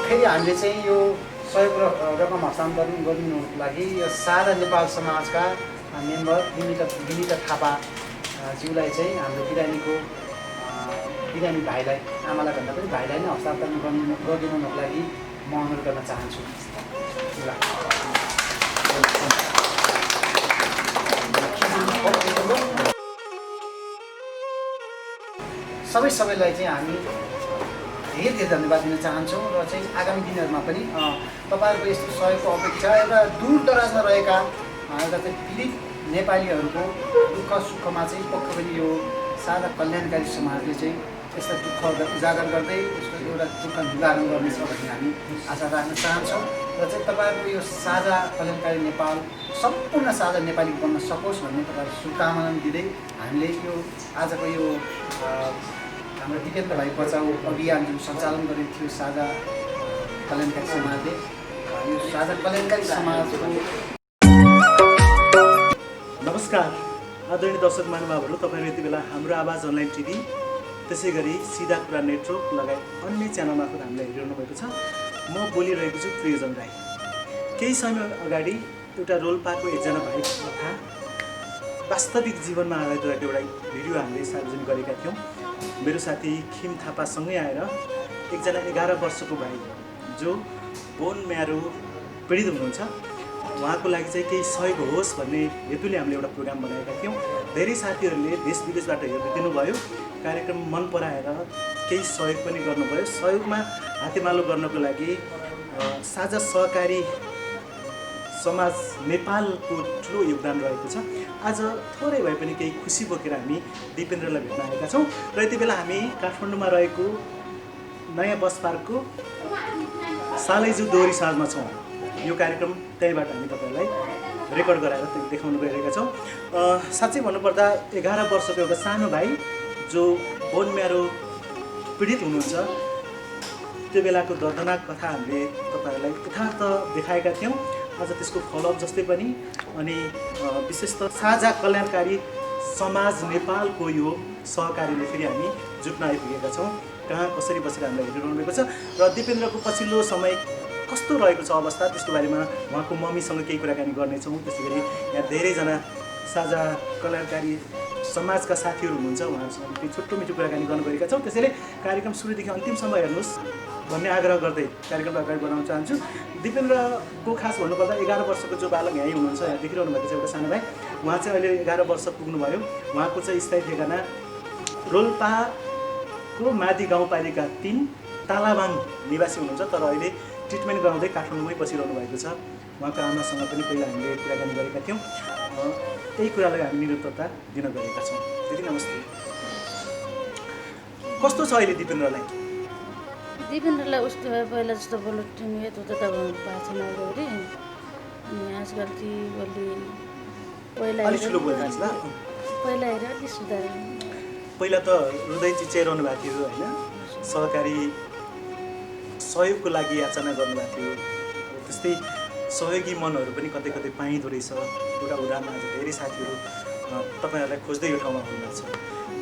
फेरि हामीले चाहिँ यो सहयोग रकम हस्तान्तरण गरिदिनुको लागि यो साझा नेपाल समाजका मेम्बर विनिता थापा ज्यूलाई चाहिँ हाम्रो बिरामी भाइलाई, आमालाई भन्दा पनि भाइलाई नै हस्तान्तरण गरिदिनुको लागि म अनुरोध गर्न चाहन्छु। सबैलाई चाहिँ हामी धेरै धन्यवाद दिन चाहन्छौँ र चाहिँ आगामी दिनहरूमा पनि तपाईँहरूको यस्तो सहयोगको अपेक्षा एउटा दूर दराजमा रहेका एउटा चाहिँ पीडित नेपालीहरूको दुःख सुखमा चाहिँ पक्कै पनि यो साझा कल्याणकारी समाजले चाहिँ यस्ता दुःखहरूलाई उजागर गर्दै यसको एउटा दुःख निवारण गर्नेछ भन्ने हामी आशा राख्न चाहन्छौँ र चाहिँ तपाईँहरूको यो साझा कल्याणकारी नेपाल सम्पूर्ण साझा नेपाली बन्न सकोस् भन्ने तपाईँहरू शुभकामना दिँदै हामीले यो आजको यो हाम्रो दिपेन्द्र भाइ बचाउ अभियान जुन सञ्चालन गरेको थियो साझा कल्याणकारी समाजले, यो साझा कल्याणकारी समाजको नमस्कार आदरणीय दर्शक महानुभावहरू, तपाईँहरू यति बेला हाम्रो आवाज अनलाइन टिभी त्यसै गरी सिधा कुरा नेटवर्क लगायत अन्य च्यानल मार्फत हामीलाई हेरिरहनु भएको छ। म बोलिरहेको छु प्रियजन राई। केही समय अगाडि एउटा रोल्पाको एकजना भाइ तथा वास्तविक जीवनमा आधारित रहेको एउटा भिडियो हामीले सार्वजनिक गरेका थियौँ। मेरो साथी खिम थापासँगै आएर एकजना 11 वर्षको भाइ जो बोन म्यारो पीडित हुनुहुन्छ, उहाँको लागि चाहिँ केही सहयोग होस् भन्ने हेतुले हामीले एउटा प्रोग्राम बनाएका थियौँ। धेरै साथीहरूले देश विदेशबाट हेर्दै दिनुभयो, कार्यक्रम मन पराएर केही सहयोग पनि गर्नुभयो। सहयोगमा हातेमालो गर्नको लागि साझा सहकारी समाज नेपालको ठुलो योगदान रहेको छ। आज थोरै भए पनि केही खुसी बोकेर हामी दिपेन्द्रलाई भेट्न आएका छौँ र यति बेला हामी काठमाडौँमा रहेको नयाँ बस पार्कको सालैजु दोहोरी साँझमा छौँ। यो कार्यक्रम त्यहीँबाट हामी तपाईँहरूलाई रेकर्ड गराएर देखाउन गइरहेका छौँ। साँच्चै भन्नुपर्दा 11 वर्षको एउटा सानो भाइ जो बोन म्यारो पीडित हुनुहुन्छ, त्यो बेलाको दर्दनाक कथा हामीले तपाईँहरूलाई यथार्थ देखाएका थियौँ। आज त्यसको फलोअप जस्तै पनि अनि विशेष त साझा कल्याणकारी समाज नेपालको यो सहकारीले फेरि हामी जुट्न आइपुगेका छौँ। कहाँ कसरी बसेर हामीलाई हेरिरहनु भएको छ र दिपेन्द्रको पछिल्लो समय कस्तो रहेको छ अवस्था, त्यसको बारेमा उहाँको मम्मीसँग केही कुराकानी गर्नेछौँ। त्यसै गरी यहाँ धेरैजना साझा कल्याणकारी समाजका साथीहरू हुनुहुन्छ, उहाँहरूसँग केही छोटो मिठो कुराकानी गर्नु गएका छौँ। त्यसैले कार्यक्रम सुरुदेखि अन्तिमसम्म हेर्नुहोस् भन्ने आग्रह गर्दै कार्यक्रमलाई अगाडि बढाउन चाहन्छु। दिपेन्द्रको खास भन्नुपर्दा 11 वर्षको जो बालक यहीँ हुनुहुन्छ, यहाँ देखिरहनु भएको छ एउटा सानो भाइ, उहाँ चाहिँ अहिले 11 वर्ष पुग्नुभयो। उहाँको चाहिँ स्थायी ठेगाना रोल्पाको मादी गाउँपालिका 3 तालाबाङ निवासी हुनुहुन्छ, तर अहिले ट्रिटमेन्ट गराउँदै काठमाडौँमै बसिरहनु भएको छ। उहाँको आमासँग पनि पहिला हामीले कुराकानी गरेका थियौँ। त्यही कुरालाई हामी निरन्तरता दिन गएका छौँ। दिदी नमस्ते। कस्तो छ अहिले दिपेन्द्रलाई? दिपेन्द्रलाई उस्तो भयो, पहिला जस्तो बोल्नु यता उता भएको छैन अगाडि। अनि आजकल चाहिँ पहिला हेरेर अलिक सुधार। पहिला त हृदय चिच्याइरहनु भएको थियो होइन, सहकारी सहयोगको लागि याचना गर्नुभएको थियो। त्यस्तै सहयोगी मनहरू पनि कतै कतै पाइँदो रहेछ। एउटा उडानमा आज धेरै साथीहरू तपाईँहरूलाई खोज्दै यो ठाउँमा हुनुभएको छ।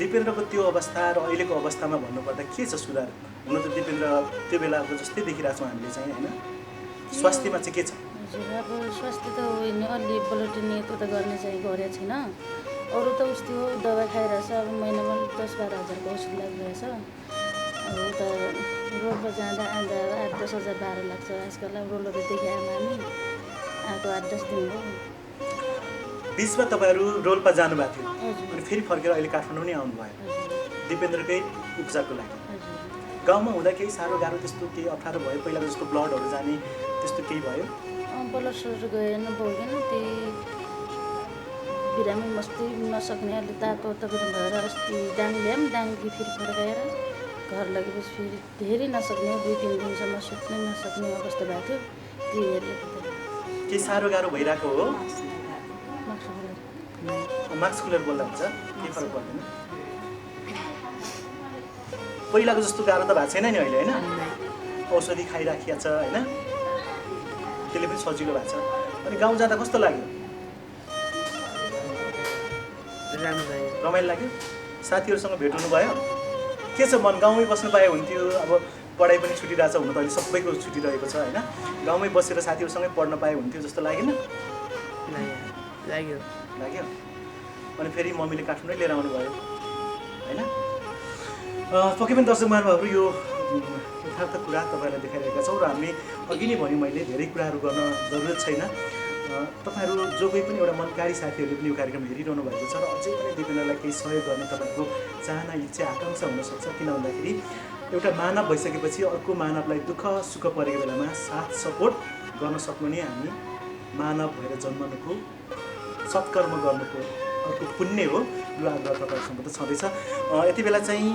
दिपेन्द्रको त्यो अवस्था र अहिलेको अवस्थामा भन्नुपर्दा के छ सुधार? हुन त दिपेन्द्र त्यो बेलाको जस्तै देखिरहेको छौँ हामीले चाहिँ होइन, स्वास्थ्यमा चाहिँ के छ? हजुर, अब स्वास्थ्य त होइन, अलि ब्लड यता गर्ने चाहिँ गरेको छैन। अरू त उस्तो हो, दबाई खाइरहेछ। अब महिनामा 10-12 हजारको औषध लागिरहेछ। अब उता रोल्पा जाँदा आउँदा 8-10 हजार भाडा लाग्छ आजकल। अब रोल्पादेखि आएमा हामी आएको 8-10 दिन हो। बिचमा तपाईँहरू रोल्पा जानुभएको थियो अनि फेरि फर्केर अहिले काठमाडौँ नै आउनुभयो दिपेन्द्रकै उपचारको लागि। गाउँमा हुँदा केही साह्रो गाह्रो त्यस्तो केही अप्ठ्यारो भयो? पहिला जस्तो ब्लडहरू जाने त्यस्तो केही भयो? ब्लड सर गएन, बोल्दैन। त्यही बिरामी मस्ती नसक्ने, अलि तातो भएर अस्ति दाङ ल्याऊँ, दाङदेखि फेरि फर्काएर घर लगेपछि फेरि धेरै नसक्ने, 2-3 दिनसम्म सुत्नै नसक्ने अवस्था भएको थियो। त्यो हेरेको त केही साह्रो गाह्रो भइरहेको हो? मास्क खुलेर बोल्दा हुन्छ, केही फरक पर्दैन। पहिलाको जस्तो गाह्रो त भएको छैन नि अहिले होइन? औषधि खाइराखिया छ होइन, त्यसले पनि सजिलो भएको छ। अनि गाउँ जाँदा कस्तो लाग्यो? रमाइलो लाग्यो? साथीहरूसँग भेट हुनुभयो? के छ मन? गाउँमै बस्नु पाए हुन्थ्यो। अब पढाइ पनि छुटिरहेछ, हुन त अहिले सबैको छुटिरहेको छ होइन। गाउँमै बसेर साथीहरूसँगै पढ्न पाए हुन्थ्यो जस्तो लागेन? लाग्यो। अनि फेरि मम्मीले काठमाडौँ लिएर आउनुभयो होइन। पक्कै पनि दर्शक महानुभावहरू यो यथार्थ कुरा तपाईँहरूलाई देखाइरहेका छौँ र हामीले अघि नै भन्यो मैले धेरै कुराहरू गर्न जरुरत छैन। तपाईँहरू जो कोही पनि एउटा मनकारी साथीहरूले पनि यो कार्यक्रम हेरिरहनु भएको छ र अझै पनि दिपेन्द्रलाई केही सहयोग गर्ने तपाईँहरूको चाहना, इच्छा, आकाङ्क्षा हुनसक्छ। किन भन्दाखेरि एउटा मानव भइसकेपछि अर्को मानवलाई दुःख सुख परेको बेलामा साथ सपोर्ट गर्न सक्नु नै हामी मानव भएर जन्मनुको, सत्कर्म गर्नुको अर्को पुण्य हो। यो आग्रह तपाईँहरूसँग त छँदैछ। यति बेला चाहिँ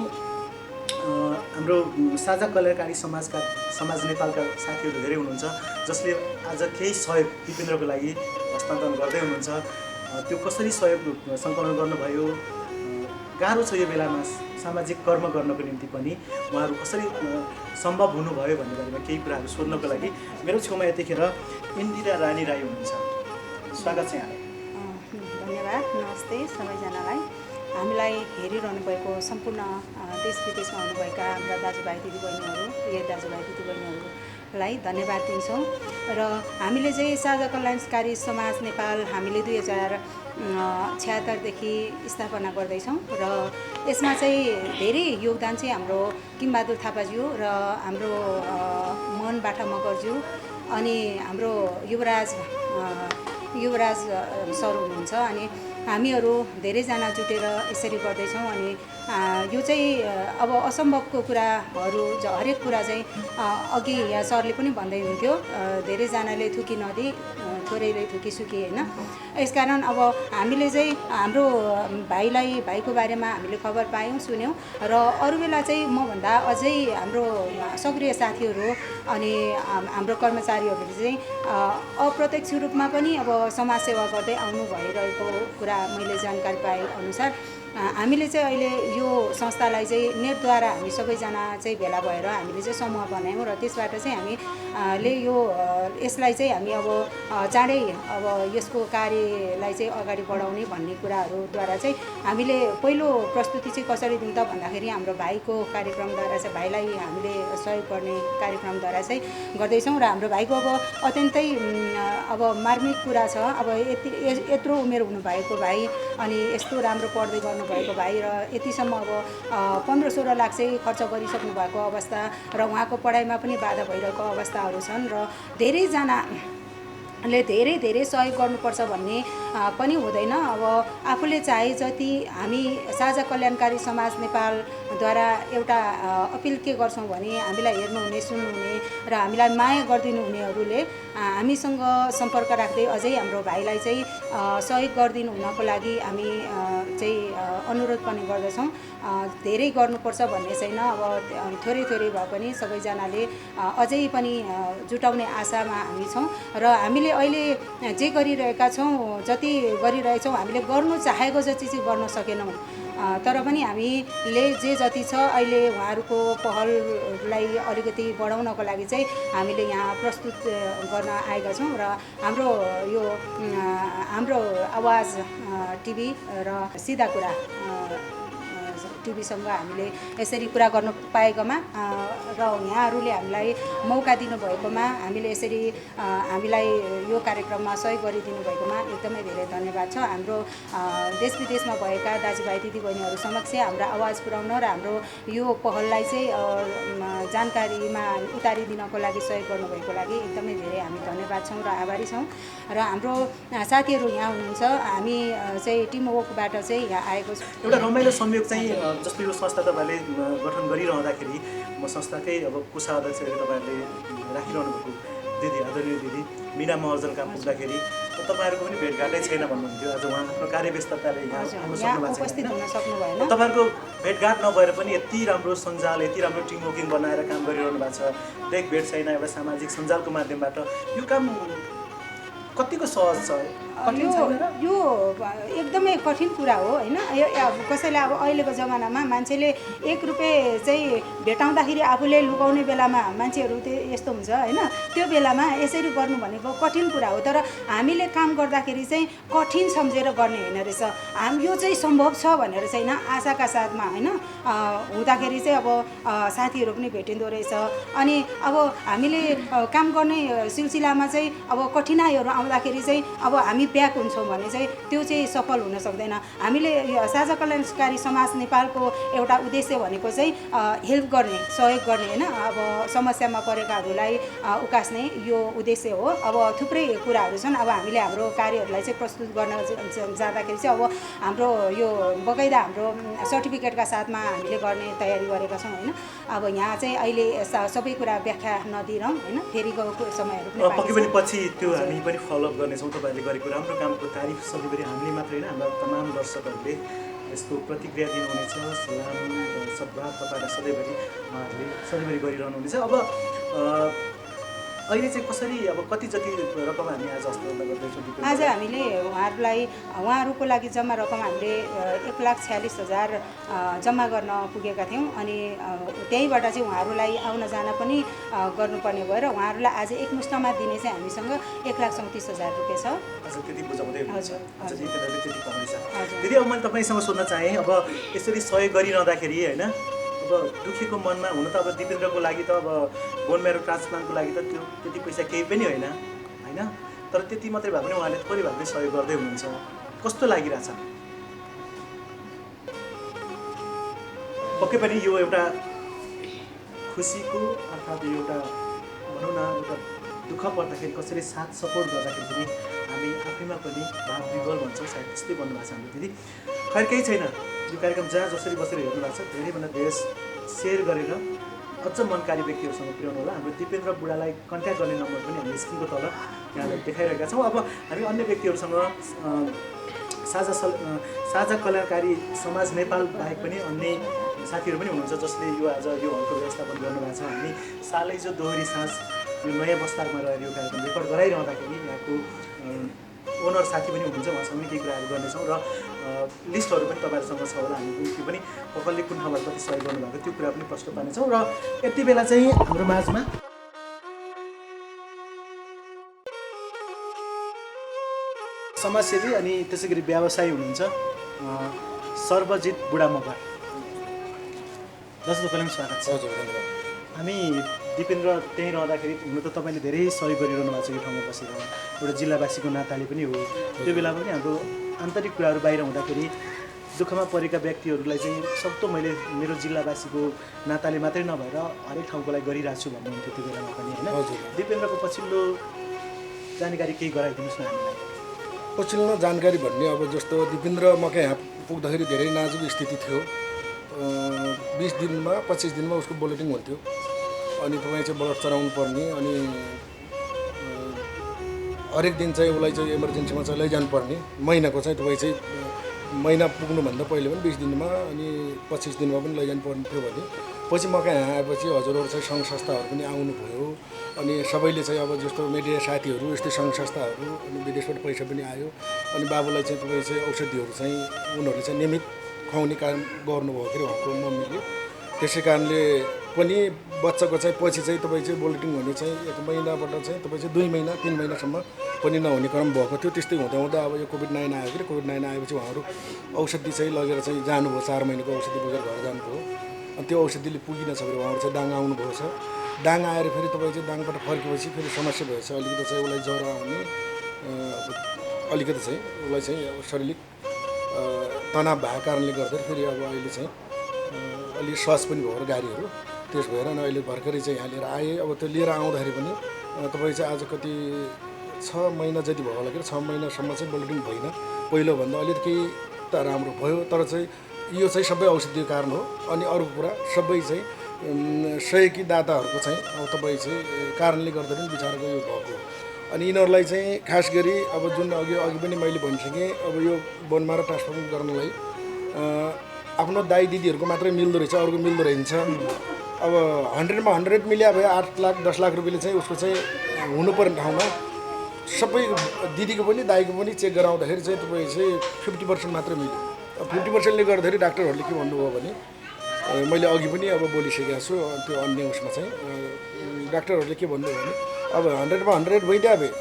हाम्रो साझा कल्याणकारी समाज नेपालका साथीहरू धेरै हुनुहुन्छ जसले आज केही सहयोग दिपेन्द्रको लागि हस्तान्तरण गर्दै हुनुहुन्छ। त्यो कसरी सहयोग सङ्कलन गर्नुभयो, गाह्रो छ यो बेलामा सामाजिक कर्म गर्नको निम्ति पनि उहाँहरू कसरी सम्भव हुनुभयो भन्ने बारेमा केही कुराहरू सोध्नको लागि मेरो छेउमा यतिखेर इन्दिरा रानी राई हुनुहुन्छ। स्वागत छ यहाँलाई। धन्यवाद। नमस्ते सबैजनालाई। हामीलाई हेरिरहनु भएको सम्पूर्ण देश विदेशमा हुनुभएका हाम्रा दाजुभाइ दिदीबहिनीहरू, प्रिय दाजुभाइ दिदीबहिनीहरूलाई धन्यवाद दिन्छौँ। र हामीले चाहिँ साझा कल्याणकारी समाज नेपाल हामीले 2076देखि स्थापना गर्दैछौँ र यसमा चाहिँ धेरै योगदान चाहिँ हाम्रो किमबहादुर थापाज्यू र हाम्रो मनबाट मगरज्यू अनि हाम्रो युवराज सर हुनुहुन्छ। अनि हामीहरू धेरैजना जुटेर यसरी गर्दैछौँ। अनि यो चाहिँ अब असम्भवको कुराहरू हरेक कुरा चाहिँ अघि यहाँ सरले पनि भन्दै हुन्थ्यो, धेरैजनाले थुकी नदी थोरैले थुकी सुकी होइन। यसकारण अब हामीले चाहिँ हाम्रो भाइको बारेमा हामीले खबर पायौँ, सुन्यौँ र अरू बेला चाहिँ मभन्दा अझै हाम्रो सक्रिय साथीहरू अनि हाम्रो कर्मचारीहरूले चाहिँ अप्रत्यक्ष रूपमा पनि अब समाजसेवा गर्दै आउनु भइरहेको कुरा मैले जानकारी पाए अनुसार हामीले चाहिँ अहिले यो संस्थालाई चाहिँ नेटद्वारा हामी सबैजना चाहिँ भेला भएर हामीले चाहिँ समूह बनायौँ र त्यसबाट चाहिँ हामीले यसलाई चाहिँ हामी अब चाँडै अब यसको कार्यलाई चाहिँ अगाडि बढाउने भन्ने कुराहरूद्वारा चाहिँ हामीले पहिलो प्रस्तुति चाहिँ कसरी दिउँ त भन्दाखेरि हाम्रो भाइको कार्यक्रमद्वारा चाहिँ भाइलाई हामीले सहयोग गर्ने कार्यक्रमद्वारा चाहिँ गर्दैछौँ। र हाम्रो भाइको अब अत्यन्तै अब मार्मिक कुरा छ। अब यत्रो उमेर हुनुभएको भाइ अनि यस्तो राम्रो पढ्दै गर्नुभएको भाइ र यतिसम्म अब 15-16 लाख चाहिँ खर्च गरिसक्नु भएको अवस्था र उहाँको पढाइमा पनि बाधा भइरहेको अवस्थाहरू छन् र धेरैजनाले धेरै सहयोग गर्नुपर्छ भन्ने पनि हुँदैन। अब आफूले चाहे जति हामी साझा कल्याणकारी समाज नेपालद्वारा एउटा अपिल के गर्छौँ भने हामीलाई हेर्नुहुने, सुन्नुहुने र हामीलाई माया गरिदिनु हुनेहरूले हामीसँग सम्पर्क राख्दै अझै हाम्रो भाइलाई चाहिँ सहयोग गरिदिनु हुनको लागि हामी चाहिँ अनुरोध पनि गर्दछौँ। धेरै गर्नुपर्छ भन्ने छैन। अब थोरै भए पनि सबैजनाले अझै पनि जुटाउने आशामा हामी छौँ र हामीले अहिले जे गरिरहेका छौँ, जति गरिरहेछौँ हामीले गर्नु चाहेको जति चाहिँ गर्न सकेनौँ। तर पनि हामीले जे जति छ अहिले उहाँहरूको पहललाई अलिकति बढाउनको लागि चाहिँ हामीले यहाँ प्रस्तुत गर्न आएका छौँ र हाम्रो आवाज टिभी र सिधा कुरा टिभीसँग हामीले यसरी कुरा गर्न पाएकोमा र यहाँहरूले हामीलाई मौका दिनुभएकोमा, हामीले यसरी हामीलाई यो कार्यक्रममा सहयोग गरिदिनु भएकोमा एकदमै धेरै धन्यवाद छ। हाम्रो देश विदेशमा भएका दाजुभाइ दिदीबहिनीहरू समक्ष हाम्रो आवाज पुर्याउन र हाम्रो यो पहललाई चाहिँ जानकारीमा उतारिदिनको लागि सहयोग गर्नुभएको लागि एकदमै धेरै हामी धन्यवाद छौँ र आभारी छौँ। र हाम्रो साथीहरू यहाँ हुनुहुन्छ, हामी चाहिँ टिम वर्कबाट चाहिँ यहाँ आएको छौँ। एउटा रमाइलो संयोग चाहिँ जस्तो यो संस्था तपाईँहरूले गठन गरिरहँदाखेरि म संस्थाकै अब कोषा अध्यक्ष तपाईँहरूले राखिरहनु भएको दिदी, आदरणीय दिदी मिना महर्जन कहाँ पुग्दाखेरि तपाईँहरूको पनि भेटघाटै छैन भन्नुहुन्थ्यो। आज उहाँ आफ्नो कार्यव्यस्तताले यहाँ आउन सक्नु भएको छैन। तपाईँहरूको भेटघाट नभएर पनि यति राम्रो सञ्जाल, यति राम्रो टिम वर्किङ बनाएर काम गरिरहनु भएको छ। भेट छैन, एउटा सामाजिक सञ्जालको माध्यमबाट यो काम कतिको सहज छ? कठिन छैन र? यो एकदमै कठिन कुरा हो होइन। अब कसैले अब अहिलेको जमानामा मान्छेले 1 रुपियाँ चाहिँ भेटाउँदाखेरि आफूले लुकाउने बेलामा मान्छेहरू यस्तो हुन्छ होइन। त्यो बेलामा यसरी गर्नु भनेको कठिन कुरा हो, तर हामीले काम गर्दाखेरि चाहिँ कठिन सम्झेर गर्ने होइन रहेछ। यो चाहिँ सम्भव छ भनेर चाहिँ होइन आशाका साथमा होइन हुँदाखेरि चाहिँ अब साथीहरू पनि भेटिँदो रहेछ। अनि अब हामीले काम गर्ने सिलसिलामा चाहिँ अब कठिनाइहरू आउँदाखेरि चाहिँ अब हामी ब्याक हुन्छौँ भने चाहिँ त्यो चाहिँ सफल हुन सक्दैन। हामीले साझा कल्याणकारी समाज नेपालको एउटा उद्देश्य भनेको चाहिँ हेल्प गर्ने, सहयोग गर्ने होइन। अब समस्यामा परेकाहरूलाई उकास्ने यो उद्देश्य हो। अब थुप्रै कुराहरू छन्। अब हामीले हाम्रो कार्यहरूलाई चाहिँ प्रस्तुत गर्न जाँदाखेरि चाहिँ अब हाम्रो यो बगैँदा हाम्रो सर्टिफिकेटका साथमा हामीले गर्ने तयारी गरेका छौँ होइन। अब यहाँ चाहिँ अहिले सबै कुरा व्याख्या नदिरौँ होइन, फेरिको समयहरू पनि पक्कै पनि पछि त्यो हामी पनि फलोअप गर्नेछौँ। तपाईँहरूले गरेको राम्रो कामको तारिफ सधैँभरि हामीले मात्रै होइन हाम्रा तमाम दर्शकहरूले यसको प्रतिक्रिया दिनुहुनेछ। सलाम सद्भाव तपाईँलाई सधैँभरि गरिरहनुहुनेछ। अब अहिले चाहिँ कसरी अब कति जति रकम हामी आज हस्तान्तरण गर्दैछौँ? आज हामीले उहाँहरूको लागि जम्मा रकम हामीले 1,46,000 जम्मा गर्न पुगेका थियौँ। अनि त्यहीँबाट चाहिँ उहाँहरूलाई आउन जान पनि गर्नुपर्ने भएर उहाँहरूलाई आज एकमुष्टमा दिने चाहिँ हामीसँग 1,34,000 रुपियाँ छ। हजुर, त्यति बुझाउँदै हुनुहुन्छ। आज दिपेन्द्रले त्यति कमाउँदैछ। दिदी, अब मैले तपाईँसँग सोध्न चाहेँ, अब यसरी सहयोग गरिरहँदाखेरि होइन अब दुखेको मनमा हुन त अब दिपेन्द्रको लागि त अब बोन मेरो ट्रान्सप्लान्टको लागि त त्यो त्यति पैसा केही पनि होइन होइन, तर त्यति मात्रै भए पनि उहाँले थोरै भए पनि सहयोग गर्दै हुनुहुन्छ। कस्तो लागिरहेछ? पक्कै पनि यो एउटा खुसीको अर्थात् यो एउटा भनौँ न एउटा दुःख पर्दाखेरि कसैले साथ सपोर्ट गर्दाखेरि पनि हामी आफैमा पनि भाव विवल भन्छौँ, सायद त्यस्तै भन्नुभएको छ हाम्रो दिदी। खैर केही छैन, यो कार्यक्रम जहाँ जसरी बसेर हेर्नु भएको छ धेरैभन्दा धेरै सेयर गरेर अझ मनकारी व्यक्तिहरूसँग पुर्याउनु होला। हाम्रो दिपेन्द्र बुढालाई कन्ट्याक्ट गर्ने नम्बर पनि हामी स्क्रिनको तल यहाँलाई देखाइरहेका छौँ। अब हामी अन्य व्यक्तिहरूसँग साझा कल्याणकारी समाज नेपाल बाहेक पनि अन्य साथीहरू पनि हुनुहुन्छ जसले यो आज यो हलको व्यवस्थापन गर्नुभएको छ। हामी सालै जो दोहोरी साँझ यो नयाँ बस्तारमा रहेर यो कार्यक्रम रेकर्ड गराइरहँदाखेरि यहाँको ओनर साथी पनि हुनुहुन्छ, उहाँसँग केही कुराहरू गर्नेछौँ र लिस्टहरू पनि तपाईँहरूसँग छ होला। हामी त्यो पनि कसले कुन ठाउँबाट कति सहयोग गर्नुभएको त्यो कुरा पनि प्रश्न पार्नेछौँ। र यति बेला चाहिँ हाम्रो माझमा समाजसेवी अनि त्यसै गरी व्यवसायी हुनुहुन्छ सर्वजित बुढा मगर। जस्तो तपाईँलाई स्वागत छ। हामी दिपेन्द्र त्यहीँ रहँदाखेरि हुन त तपाईँले धेरै सहयोग गरिरहनु भएको छ यो ठाउँमा बसेर, एउटा जिल्लावासीको नाताले पनि हो। त्यो बेला पनि हाम्रो आन्तरिक कुराहरू बाहिर हुँदाखेरि दुःखमा परेका व्यक्तिहरूलाई चाहिँ सक्दो मैले मेरो जिल्लावासीको नाताले मात्रै नभएर हरेक ठाउँको लागि गरिरहेको छु भन्नुहुन्थ्यो त्यो बेलामा पनि होइन। दिपेन्द्रको पछिल्लो जानकारी केही गराइदिनुहोस् न हामीलाई। पछिल्लो जानकारी भन्ने अब जस्तो दिपेन्द्र मकै यहाँ पुग्दाखेरि धेरै नाजुक स्थिति थियो। 20 दिनमा 25 दिनमा उसको बुलेटिन हुन्थ्यो। अनि तपाईँ चाहिँ ब्लड चढाउनु पर्ने अनि हरेक दिन चाहिँ उसलाई चाहिँ इमर्जेन्सीमा चाहिँ लैजानु पर्ने। महिनाको चाहिँ तपाईँ चाहिँ महिना पुग्नुभन्दा पहिले पनि 20 दिनमा अनि 25 दिनमा पनि लैजानु पर्ने थियो भने पछि मकै यहाँ आएपछि हजुरहरू चाहिँ सङ्घ संस्थाहरू पनि आउनुभयो। अनि सबैले चाहिँ अब जस्तो मिडिया साथीहरू यस्तै सङ्घ संस्थाहरू अनि विदेशबाट पैसा पनि आयो। अनि बाबुलाई चाहिँ तपाईँ चाहिँ औषधिहरू चाहिँ उनीहरूले चाहिँ नियमित खुवाउने काम गर्नुभयो के उहाँको मम्मीले। त्यसै कारणले पनि बच्चाको चाहिँ पछि चाहिँ तपाईँ चाहिँ बुलेटिन हुने चाहिँ 1 महिनाबाट चाहिँ तपाईँ चाहिँ 2 महिना 3 महिनासम्म पनि नहुने क्रम भएको थियो। त्यस्तै हुँदा हुँदा अब यो कोभिड-19 आयो कि कोभिड-19 आएपछि उहाँहरू औषधि चाहिँ लगेर चाहिँ जानुभयो। 4 महिनाको औषधि बोकेर घर जानुभयो। अनि त्यो औषधिले पुगिन छ भने उहाँहरू चाहिँ दाङ आउनुभएको छ। दाङ आएर फेरि तपाईँ चाहिँ दाङबाट फर्केपछि फेरि समस्या भएछ। अलिकति चाहिँ उसलाई ज्वरो आउने अलिकति चाहिँ उसलाई चाहिँ शारीरिक तनाव भएको कारणले गर्दा फेरि अब अहिले चाहिँ अलिक सस पनि भयो गाडीहरू त्यस भएर अनि अहिले भर्खरै चाहिँ यहाँ लिएर आएँ। अब त्यो लिएर आउँदाखेरि पनि तपाईँ चाहिँ आज कति 6 महिना जति भयो होला कि 6 महिनासम्म चाहिँ बुलेटिन भएन। पहिलोभन्दा अलिकति केही त राम्रो भयो, तर चाहिँ यो चाहिँ सबै औषधिको कारण हो। अनि अरू कुरा सबै चाहिँ सहयोगी दाताहरूको चाहिँ अब तपाईँ चाहिँ कारणले गर्दा पनि बिचाराको यो भएको। अनि यिनीहरूलाई चाहिँ खास गरी अब जुन अघि पनि मैले भनिसकेँ अब यो बोनमारो ट्रान्सप्लान्ट गर्नलाई आफ्नो दाइ दिदीहरूको मात्रै मिल्दो रहेछ, अरूको मिल्दो रहन्छ। अब 100मा 100 मिल्या भए 8 लाख 10 लाख रुपियाँले चाहिँ उसको चाहिँ हुनुपर्ने ठाउँमा सबै दिदीको पनि दाइको पनि चेक गराउँदाखेरि चाहिँ तपाईँ चाहिँ 50% मात्र मिल्यो। 50%ले गर्दाखेरि डाक्टरहरूले के भन्नुभयो भने मैले अघि पनि अब बोलिसकेको छु त्यो अन्य उसमा चाहिँ डाक्टरहरूले के भन्नुभयो भने अब 100मा 100 भइदिए भए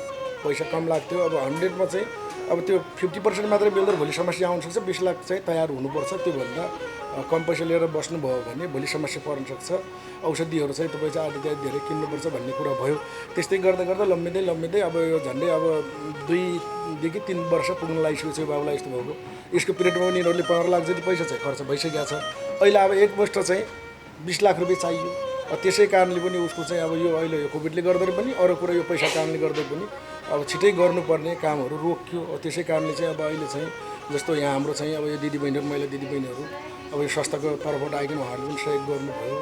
पैसा कम लाग्थ्यो। अब 100मा चाहिँ अब त्यो 50% मात्रै मिल्दा भोलि समस्या आउन सक्छ। 20 लाख चाहिँ तयार हुनुपर्छ। त्योभन्दा कम पैसा लिएर बस्नुभयो भने भोलि समस्या पर्न सक्छ। औषधिहरू चाहिँ तपाईँ चाहिँ आधी धेरै किन्नुपर्छ भन्ने कुरा भयो। त्यस्तै गर्दा गर्दा लम्बिँदै अब यो झन्डै अब 2 देखि 3 वर्ष पुग्न लागिसकेको छ बाबुलाई यस्तो भएको। यसको पिरियडमा पनि यिनीहरूले 15 लाख जति पैसा चाहिँ खर्च भइसकेको छ। अहिले अब एक मुष्ट चाहिँ 20 लाख रुपियाँ चाहियो। त्यसै कारणले पनि उसको चाहिँ अब यो अहिले यो कोभिडले गर्दा पनि अरू कुरा यो पैसा कारणले गर्दा पनि अब छिटै गर्नुपर्ने कामहरू रोकियो। त्यसै कारणले चाहिँ अब अहिले चाहिँ जस्तो यहाँ हाम्रो चाहिँ अब यो दिदीबहिनीहरू महिला दिदीबहिनीहरू अब यो संस्थाको तर्फबाट आइकन उहाँहरूले पनि सहयोग गर्नुभयो।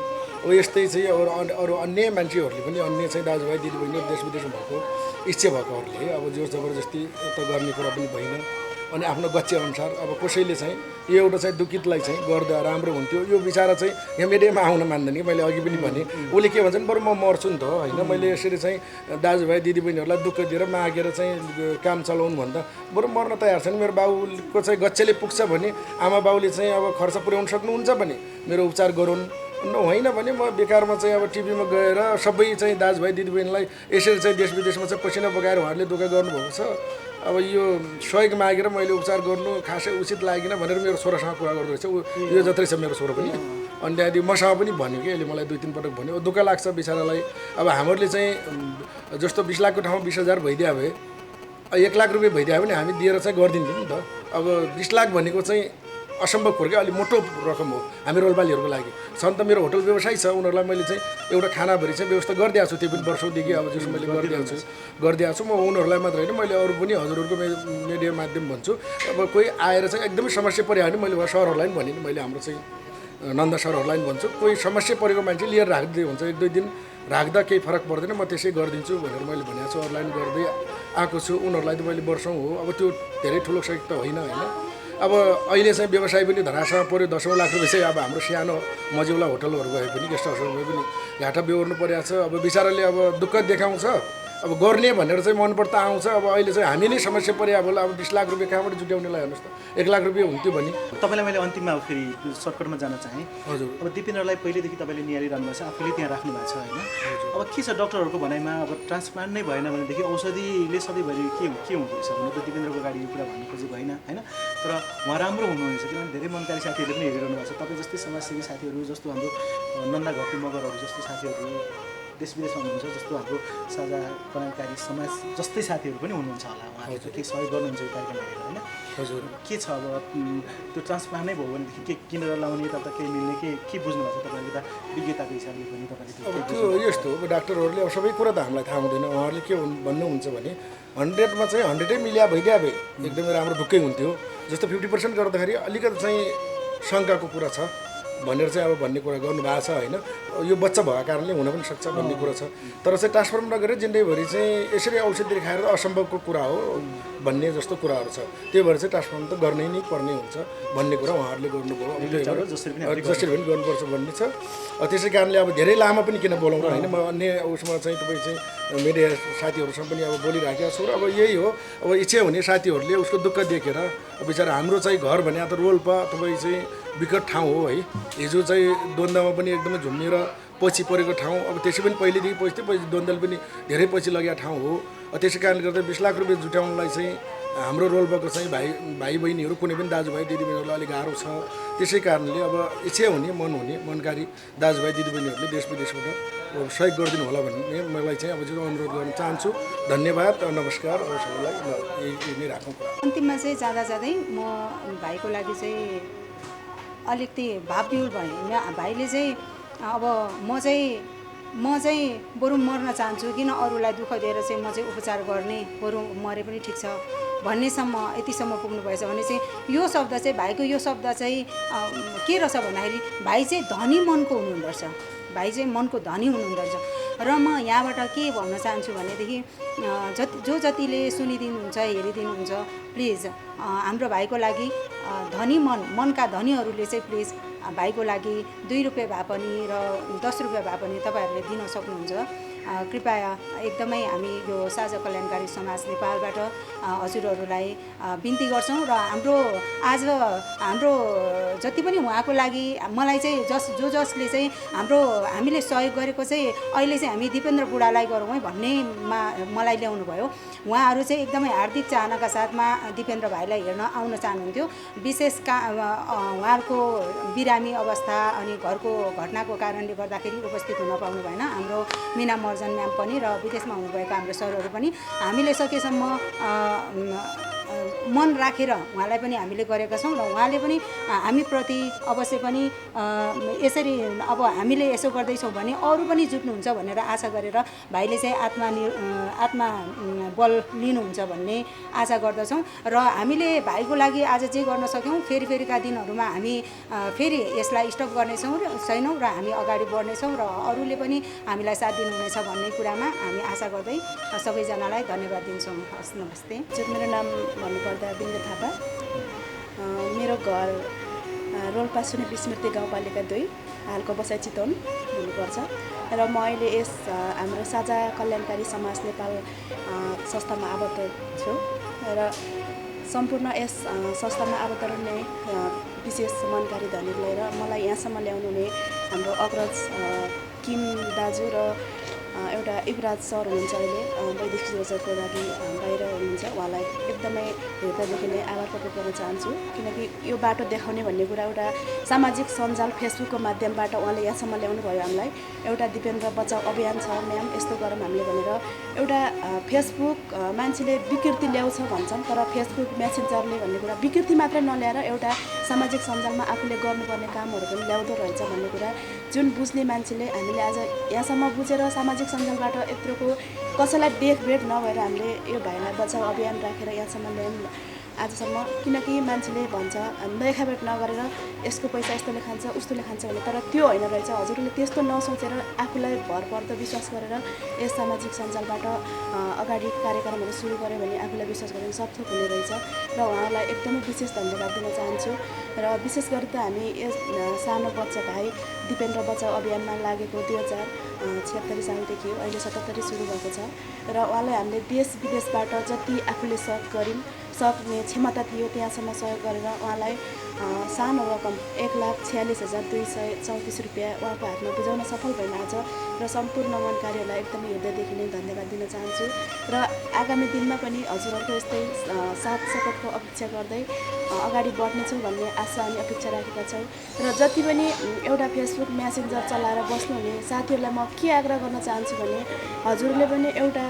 अब यस्तै चाहिँ अरू अन्य मान्छेहरूले पनि अन्य चाहिँ दाजुभाइ दिदीबहिनीहरू देश विदेशमा भएको इच्छा भएकोहरूले अब जोर जबरजस्ती त गर्ने कुरा पनि भएन। अनि आफ्नो गच्छे अनुसार अब कसैले चाहिँ यो एउटा चाहिँ दुखितलाई चाहिँ गर्दा राम्रो हुन्थ्यो। यो बिचारा चाहिँ यहाँ मिडियामा आउन मान्दैन कि मैले अघि पनि भने उसले के भन्छन् बरु म मर्छु नि त होइन। मैले यसरी चाहिँ दाजुभाइ दिदीबहिनीहरूलाई दुःख दिएर मागेर चाहिँ काम चलाउनु भन्दा बरु मर्न तयार छन्। मेरो बाबुको चाहिँ गच्छेले पुग्छ भने आमा बाउले चाहिँ अब खर्च पुर्याउन सक्नुहुन्छ भने मेरो उपचार गरून्। होइन भने म बेकारमा चाहिँ अब टिभीमा गएर सबै चाहिँ दाजुभाइ दिदीबहिनीलाई यसरी चाहिँ देश विदेशमा चाहिँ पसिना बगाएर उहाँहरूले दुःख गर्नुभएको छ। अब यो सहयोग मागेर मैले उपचार गर्नु खासै उचित लागेन भनेर मेरो छोरासँग कुरा गर्दो रहेछ। यो जत्रै छ मेरो छोरो पनि। अनि त्यहाँदेखि मसँग पनि भन्यो कि यसले मलाई 2-3 पटक भन्यो। दुःख लाग्छ बिचरालाई। अब हामीहरूले चाहिँ जस्तो 20 लाखको ठाउँमा 20,000 भइदियो भए 1 लाख रुपियाँ भइदियो भने हामी दिएर चाहिँ गरिदिन्थ्यौँ नि त। अब 20 लाख भनेको चाहिँ असम्भव कुरो क्या। अलिक मोटो रकम हो हामी रोलपालीहरूको लागि। छन् त मेरो होटल व्यवसाय छ उनीहरूलाई मैले चाहिँ एउटा खानाभरि चाहिँ व्यवस्था गरिदिएको छु। त्यो पनि वर्षौँदेखि अब जस्तो मैले गरिदिएको छु। म उनीहरूलाई मात्र होइन मैले अरू पनि हजुरहरूको मिडिया माध्यम भन्छु। अब कोही आएर चाहिँ एकदमै समस्या पऱ्यो भने मैले उहाँ सरहरूलाई पनि भने मैले हाम्रो चाहिँ नन्दा सरहरूलाई पनि भन्छु कोही समस्या परेको मान्छे लिएर राख्दै हुन्छ 1-2 दिन राख्दा केही फरक पर्दैन म त्यसै गरिदिन्छु भनेर मैले भनेको छु। अरूलाई पनि गर्दै आएको छु। उनीहरूलाई त मैले वर्षौँ हो। अब त्यो धेरै ठुलो सहयोग त होइन होइन। अब अहिले चाहिँ व्यवसाय पनि धरासँग पऱ्यो 10 लाख रुपियाँ चाहिँ अब हाम्रो सानो मजिउला होटलहरू भए पनि गेस्ट हाउसहरू भए पनि घाटा बेहोर्नु परेको छ। अब बिचराले अब दुःख देखाउँछ। अब गर्ने भनेर चाहिँ मनबाट त आउँछ। अब अहिले चाहिँ हामी नै समस्या पऱ्यो अब 20 लाख रुपियाँ कहाँबाट जुट्याउनेलाई हेर्नुहोस् त 1 लाख रुपियाँ हुन्थ्यो भने। तपाईँलाई मैले अन्तिममा फेरि सर्टकटमा जान चाहेँ। हजुर। अब दिपेन्द्रलाई पहिलेदेखि तपाईँले निहालिरहनु भएको छ आफूले त्यहाँ राख्नु भएको छ होइन। अब के छ डक्टरहरूको भनाइमा अब ट्रान्सप्लान्ट नै भएन भनेदेखि औषधिले सधैँभरि के हुँदो रहेछ भने त दिपेन्द्रको गाडी यो कुरा भन्नु खोजेको होइन होइन। तर उहाँ राम्रो हुनुहुनेछ किनभने धेरै मनकारी साथीहरूले पनि हेरिरहनु भएको छ। तपाईँ जस्तै समाजसेवी साथीहरू जस्तो हाम्रो नन्दा घरती मगरहरू जस्तो साथीहरू देश विदेशमा हुनुहुन्छ जस्तो हाम्रो साझा कल्याणकारी समाज जस्तै साथीहरू पनि हुनुहुन्छ होला। उहाँले त केही सहयोग गर्नुहुन्छ यो कार्यक्रम हेरेर होइन। हजुर। के छ अब त्यो ट्रान्सप्लान्ट नै भयो भनेदेखि के किनेर लाउने यता केही मिल्ने के बुझ्नु भएको छ तपाईँले त विज्ञताको हिसाबले पनि तपाईँले अब त्यो यस्तो हो डाक्टरहरूले अब सबै कुरा त हामीलाई थाहा हुँदैन। उहाँहरूले के भन्नुहुन्छ भने 100मा चाहिँ 100 मिल्या भइदिए भए एकदमै राम्रो ढुक्कै हुन्थ्यो। जस्तो 50% गर्दाखेरि अलिकति चाहिँ शङ्काको कुरा छ भनेर चाहिँ अब भन्ने कुरा गर्नुभएको छ होइन। यो बच्चा भएको कारणले हुन पनि सक्छ भन्ने कुरा छ। तर चाहिँ ट्रान्सफर नगरेर जिन्दगीभरि चाहिँ यसरी औषधि खाएर असम्भवको कुरा हो भन्ने जस्तो कुराहरू छ। त्यही भएर चाहिँ ट्रान्सफर त गर्नै नै पर्ने हुन्छ भन्ने कुरा उहाँहरूले गर्नुभयो। जसरी पनि गर्नुपर्छ भन्ने छ। त्यसै कारणले अब धेरै लामो पनि किन बोलाउनु होइन। म अन्य उसमा चाहिँ तपाईँ चाहिँ मिडिया साथीहरूसँग पनि अब बोलिराखेको छु। र अब यही हो अब इच्छा हुने साथीहरूले उसको दुःख देखेर बिचरा हाम्रो चाहिँ घर भने त रोल्पा तपाईँ चाहिँ विकट ठाउँ हो है। हिजो चाहिँ द्वन्द्वमा पनि एकदमै झुम्मिएर पछि परेको ठाउँ। अब त्यसै पनि पहिलेदेखि पछि द्वन्द्वले पनि धेरै पछि लगेको ठाउँ हो। त्यसै कारणले गर्दा 20 लाख रुपियाँ जुटाउनलाई चाहिँ हाम्रो रोल्पाको चाहिँ भाइ बहिनीहरू कुनै पनि दाजुभाइ दिदीबहिनीहरूलाई अलिक गाह्रो छ। त्यसै कारणले अब इच्छा हुने मनकारी दाजुभाइ दिदीबहिनीहरूले देश विदेशबाट सहयोग गरिदिनु होला भन्ने मलाई चाहिँ अब चाहिँ अनुरोध गर्न चाहन्छु। धन्यवाद नमस्कार सबैलाई यही नै राखौँ। अन्तिममा चाहिँ जाँदै म भाइको लागि चाहिँ अलिकति भावविहुल भएँ। भाइले चाहिँ अब म चाहिँ बरु मर्न चाहन्छु किन अरूलाई दुःख दिएर चाहिँ म चाहिँ उपचार गर्ने बरु मरे पनि ठिक छ भन्नेसम्म यतिसम्म पुग्नु भएछ भने चाहिँ यो शब्द चाहिँ भाइको यो शब्द चाहिँ के रहेछ भन्दाखेरि भाइ चाहिँ धनी मनको हुनुहुँदो रहेछ। भाइ चाहिँ मनको धनी हुनुहुँदो रहेछ। र म यहाँबाट के भन्न चाहन्छु भनेदेखि जतिले सुनिदिनुहुन्छ हेरिदिनुहुन्छ प्लिज हाम्रो भाइको लागि धनी मनका धनीहरूले चाहिँ प्लिज भाइको लागि 2 रुपियाँ भए पनि र 10 रुपियाँ भए पनि तपाईँहरूले दिन सक्नुहुन्छ। कृपया एकदमै हामी यो साझा कल्याणकारी समाज नेपालबाट हजुरहरूलाई बिन्ती गर्छौँ र हाम्रो जति पनि उहाँको लागि मलाई चाहिँ जसले चाहिँ हामीले सहयोग गरेको चाहिँ अहिले चाहिँ हामी दिपेन्द्र बुढालाई गरौँ है भन्नेमा मलाई ल्याउनु भयो। उहाँहरू चाहिँ एकदमै हार्दिक चाहनाका साथमा दिपेन्द्र भाइलाई हेर्न आउन चाहनुहुन्थ्यो। विशेष उहाँहरूको बिरामी अवस्था अनि घरको घटनाको कारणले गर्दाखेरि उपस्थित हुन पाउनु भएन। हाम्रो मिना महर्जन म्याम पनि र विदेशमा हुनुभएका हाम्रो सरहरू पनि हामीले सकेसम्म मन राखेर उहाँलाई पनि हामीले गरेका छौँ र उहाँले पनि हामीप्रति अवश्य पनि यसरी अब हामीले यसो गर्दैछौँ भने अरू पनि जुट्नुहुन्छ भनेर आशा गरेर भाइले चाहिँ आत्मा बल लिनुहुन्छ भन्ने आशा गर्दछौँ र हामीले भाइको लागि आज जे गर्न सक्यौँ फेरिका दिनहरूमा हामी फेरि यसलाई स्टप गर्नेछौँ छैनौँ र हामी अगाडि बढ्नेछौँ र अरूले पनि हामीलाई साथ दिनुहुनेछ भन्ने कुरामा हामी आशा गर्दै सबैजनालाई धन्यवाद दिन्छौँ। हस्, नमस्ते। मेरो नाम भन्नुपर्दा बिन्दु थापा, मेरो घर रोल्पा सुने स्मृति गाउँपालिका 2, हालको बसाइ चितवन हुनुपर्छ र म अहिले यस हाम्रो साझा कल्याणकारी समाज नेपाल संस्थामा आबद्ध छु र सम्पूर्ण यस संस्थामा आबद्ध रहने विशेष मनकारी धनीले लिएर मलाई यहाँसम्म ल्याउनु हुने हाम्रो अग्रज किम दाजु र एउटा युवराज सर हुनुहुन्छ, अहिले वैदेशिक रोजगारको लागि बाहिर हुनुहुन्छ। उहाँलाई एकदमै हृदयदेखि नै आभार प्रकट गर्न चाहन्छु, किनकि यो बाटो देखाउने भन्ने कुरा एउटा सामाजिक सञ्जाल फेसबुकको माध्यमबाट उहाँले यहाँसम्म ल्याउनु भयो हामीलाई। एउटा दिपेन्द्र बचाउ अभियान छ म्याम, यस्तो गरौँ हामीले भनेर एउटा फेसबुक मान्छेले विकृति ल्याउँछ भन्छन्, तर फेसबुक मेसेन्जरले भन्ने कुरा विकृति मात्रै नल्याएर एउटा सामाजिक सञ्जालमा आफूले गर्नुपर्ने कामहरू पनि ल्याउँदो रहेछ भन्ने कुरा जुन बुझ्ने मान्छेले हामीले आज यहाँसम्म बुझेर सामाजिक सञ्जालबाट यत्रोको कसैलाई देखभेट नभएर हामीले यो भाइलाई बचाउ अभियान राखेर यहाँसम्म ल्यायौँ आजसम्म। किनकि मान्छेले भन्छ देखाभेट नगरेर यसको पैसा यस्तोले खान्छ उस्तोले खान्छ भने, तर त्यो होइन रहेछ। हजुरले त्यस्तो नसोचेर आफूलाई भरपर्दो विश्वास गरेर यस सामाजिक सञ्जालबाट अगाडि कार्यक्रमहरू सुरु गऱ्यो भने आफूलाई विश्वास गरेर सबथोक हुने रहेछ र उहाँलाई एकदमै विशेष धन्यवाद दिन चाहन्छु। र विशेष गरी त हामी यस सानो बच्चा भाइ दिपेन्द्र बचाउ अभियानमा लागेको 2076 सालदेखि हो, अहिले 77 सुरु भएको छ र उहाँलाई हामीले देश विदेशबाट जति आफूले सक्ने क्षमता थियो त्यहाँसम्म सहयोग गरेर उहाँलाई सानो रकम 1,46,234 रुपियाँ उहाँको हातमा बुझाउन सफल भएन आज र सम्पूर्ण मनकारीहरूलाई एकदमै हृदयदेखि नै धन्यवाद दिन चाहन्छु र आगामी दिनमा पनि हजुरहरूको यस्तै साथ सपोर्टको अपेक्षा गर्दै अगाडि बढ्नेछौँ भन्ने आशा अनि अपेक्षा राखेका छौँ। र जति पनि एउटा फेसबुक मेसेन्जर चलाएर बस्नुहुने साथीहरूलाई म के आग्रह गर्न चाहन्छु भने हजुरले पनि एउटा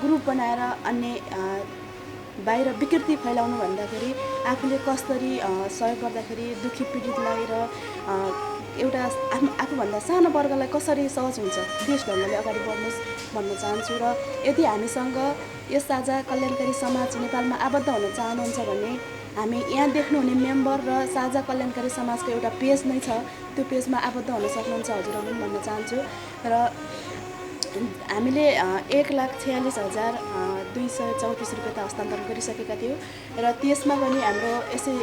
ग्रुप बनाएर अन्य बाहिर विकृति फैलाउनु भन्दाखेरि आफूले कसरी सहयोग गर्दाखेरि दुःखी पीडितलाई र एउटा आफूभन्दा सानो वर्गलाई कसरी सहज हुन्छ त्यस ढङ्गले अगाडि बढ्नुहोस् भन्न चाहन्छु। र यदि हामीसँग यस साझा कल्याणकारी समाज नेपालमा आबद्ध हुन चाहनुहुन्छ भने हामी यहाँ देख्नुहुने मेम्बर र साझा कल्याणकारी समाजको एउटा पेज नै छ, त्यो पेजमा आबद्ध हुन सक्नुहुन्छ हजुरहरू पनि भन्न चाहन्छु। र हामीले 1,46,234 रुपियाँ त हस्तान्तरण गरिसकेका थियौँ र त्यसमा पनि हाम्रो यसै